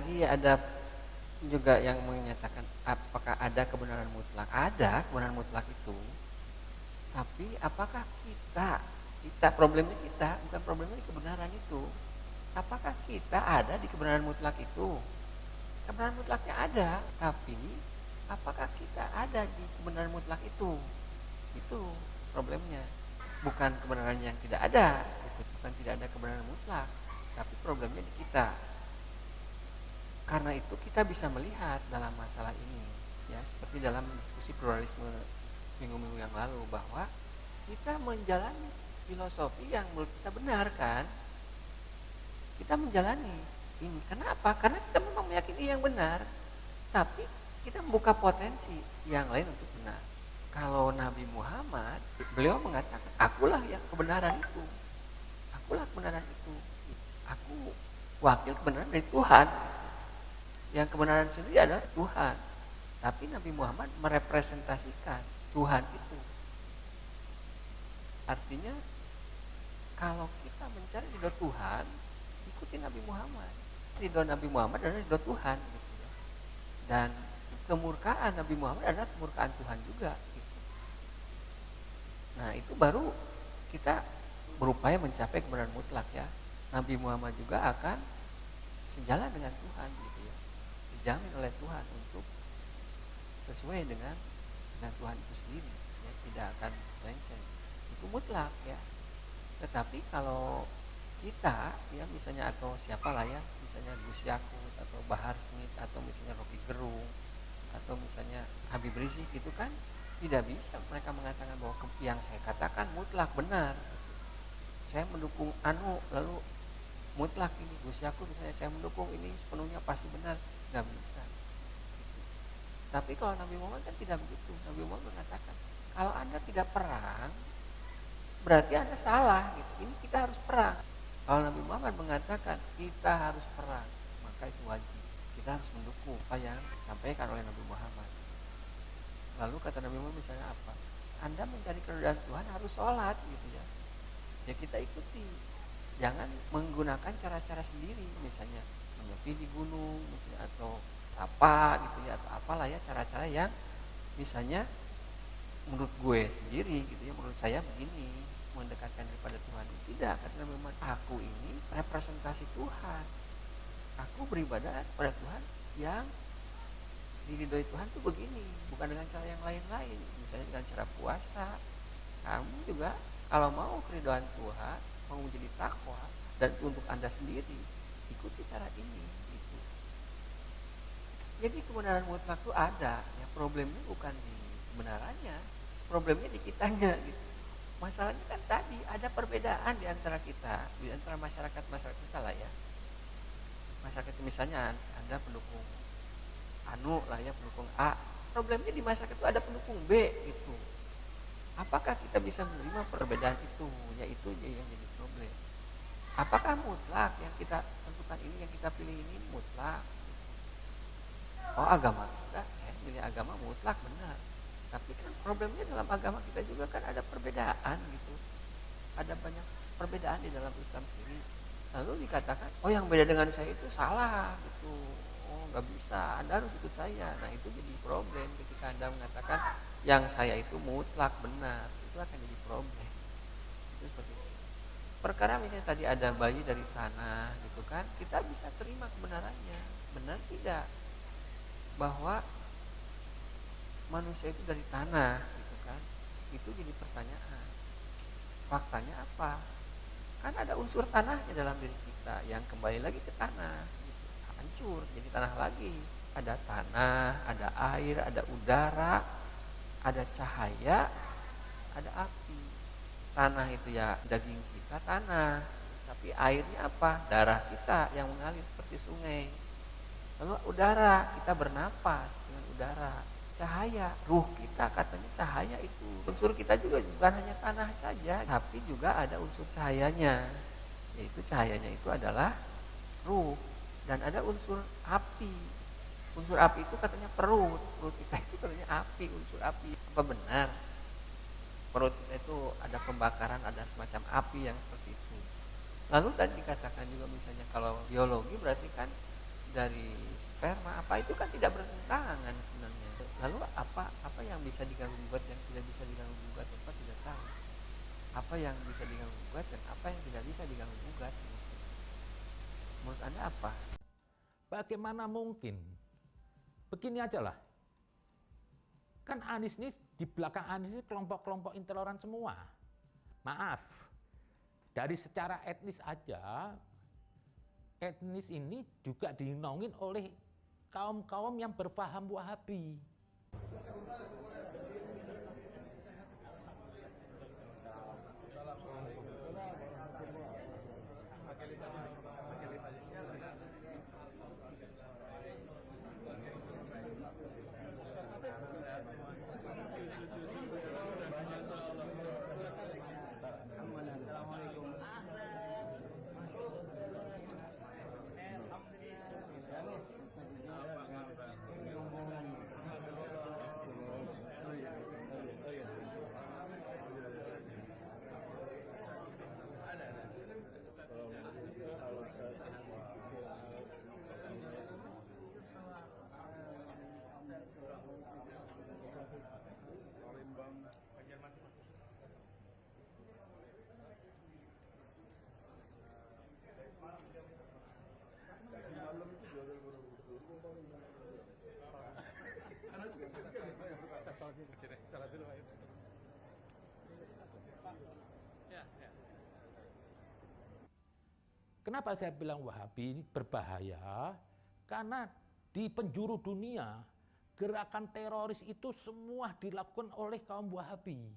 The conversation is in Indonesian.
Tadi ada juga yang menyatakan apakah ada kebenaran mutlak? Ada kebenaran mutlak itu. Tapi apakah kita problemnya kita, bukan problemnya di kebenaran itu. Apakah kita ada di kebenaran mutlak itu? Kebenaran mutlaknya ada, tapi apakah kita ada di kebenaran mutlak itu? Itu problemnya. Bukan kebenaran yang tidak ada, bukan tidak ada kebenaran mutlak, tapi problemnya di kita. Karena itu kita bisa melihat dalam masalah ini, ya seperti dalam diskusi pluralisme minggu-minggu yang lalu, bahwa kita menjalani filosofi yang menurut kita benar kan. Kita menjalani ini. Kenapa? Karena kita memang meyakini yang benar, tapi kita membuka potensi yang lain untuk benar. Kalau Nabi Muhammad, beliau mengatakan, akulah yang kebenaran itu. Akulah kebenaran itu. Aku wakil kebenaran dari Tuhan. Yang kebenaran sendiri adalah Tuhan. Tapi Nabi Muhammad merepresentasikan Tuhan itu. Artinya, kalau kita mencari ridho Tuhan, ikuti Nabi Muhammad. Ridho Nabi Muhammad adalah ridho Tuhan. Gitu ya. Dan kemurkaan Nabi Muhammad adalah kemurkaan Tuhan juga. Gitu. Nah, itu baru kita berupaya mencapai kebenaran mutlak ya. Nabi Muhammad juga akan sejalan dengan Tuhan gitu ya. Dijamin oleh Tuhan untuk sesuai dengan Tuhan itu sendiri ya, tidak akan melenceng. Itu mutlak ya. Tetapi kalau kita ya misalnya atau siapalah ya, misalnya Gus Yakut atau Bahar Smith atau misalnya Rocky Gerung atau misalnya Habib Rizik, itu kan tidak bisa mereka mengatakan bahwa yang saya katakan mutlak benar. Saya mendukung lalu mutlak ini Gus Yakut misalnya saya mendukung ini sepenuhnya pasti benar, nggak bisa. Tapi kalau Nabi Muhammad kan tidak begitu. Nabi Muhammad mengatakan kalau Anda tidak perang berarti Anda salah gitu. Ini kita harus perang. Kalau Nabi Muhammad mengatakan kita harus perang, maka itu wajib. Kita harus mendukung apa yang disampaikan oleh Nabi Muhammad. Lalu kata Nabi Muhammad misalnya apa? Anda mencari keridhaan Tuhan harus sholat gitu ya. Ya kita ikuti. Jangan menggunakan cara-cara sendiri, misalnya menyepi di gunung, misalnya atau apa gitu ya, atau apalah ya cara-cara yang misalnya menurut gue sendiri gitu ya, menurut saya begini mendekatkan daripada Tuhan. Tidak, kata Nabi Muhammad, aku ini representasi Tuhan. Aku beribadah kepada Tuhan yang diridhoi Tuhan tuh begini, bukan dengan cara yang lain-lain. Misalnya dengan cara puasa. Kamu juga kalau mau keridhaan Tuhan, mau menjadi takwa dan untuk Anda sendiri, ikuti cara ini gitu. Jadi kebenaran mutlak itu ada, ya problemnya bukan di kebenarannya, problemnya di kitanya gitu. Masalahnya kan tadi ada perbedaan di antara kita, di antara masyarakat kita lah ya. Masyarakat misalnya Anda pendukung lah ya, pendukung A. Problemnya di masyarakat itu ada pendukung B gitu. Apakah kita bisa menerima perbedaan itu? Yaitu yang jadi problem. Apakah mutlak yang kita tentukan ini, yang kita pilih ini mutlak? Oh agama kita, saya pilih agama mutlak benar. Tapi kan problemnya dalam agama kita juga kan ada perbedaan gitu. Ada banyak perbedaan di dalam Islam sendiri. Lalu dikatakan, oh yang beda dengan saya itu salah gitu. Oh nggak bisa, Anda harus ikut saya. Nah itu jadi problem ketika Anda mengatakan yang saya itu mutlak benar. Itu akan jadi problem. Itu seperti itu. Perkara misalnya tadi ada bayi dari tanah gitu kan, kita bisa terima kebenarannya. Benar tidak? Bahwa manusia itu dari tanah gitu kan, itu jadi pertanyaan. Faktanya apa? Kan ada unsur tanahnya dalam diri kita yang kembali lagi ke tanah gitu. Hancur jadi tanah lagi. Ada tanah, ada air, ada udara, ada cahaya, ada api. Tanah itu ya daging kita tanah, tapi airnya apa? Darah kita yang mengalir seperti sungai. Lalu udara, kita bernapas dengan udara. Cahaya, ruh kita katanya cahaya itu. Unsur kita juga bukan hanya tanah saja, tapi juga ada unsur cahayanya. Yaitu cahayanya itu adalah ruh. Dan ada unsur api. Unsur api itu katanya perut. Perut kita itu katanya api, unsur api. Apa benar? Perut kita itu ada pembakaran, ada semacam api yang seperti itu. Lalu tadi dikatakan juga misalnya kalau biologi berarti kan dari sperma apa itu kan tidak bertentangan sebenarnya. Lalu apa yang bisa diganggu gugat, yang tidak bisa diganggu gugat, apa tidak tahu. Apa yang bisa diganggu gugat dan apa yang tidak bisa diganggu gugat. Menurut Anda apa? Bagaimana mungkin? Begini aja lah. Kan Anies ini, di belakang Anies ini kelompok-kelompok intoleran semua. Maaf, dari secara etnis aja, etnis ini juga dinaungin oleh kaum-kaum yang berpaham Wahabi. Kenapa saya bilang Wahabi ini berbahaya? Karena di penjuru dunia, gerakan teroris itu semua dilakukan oleh kaum Wahabi.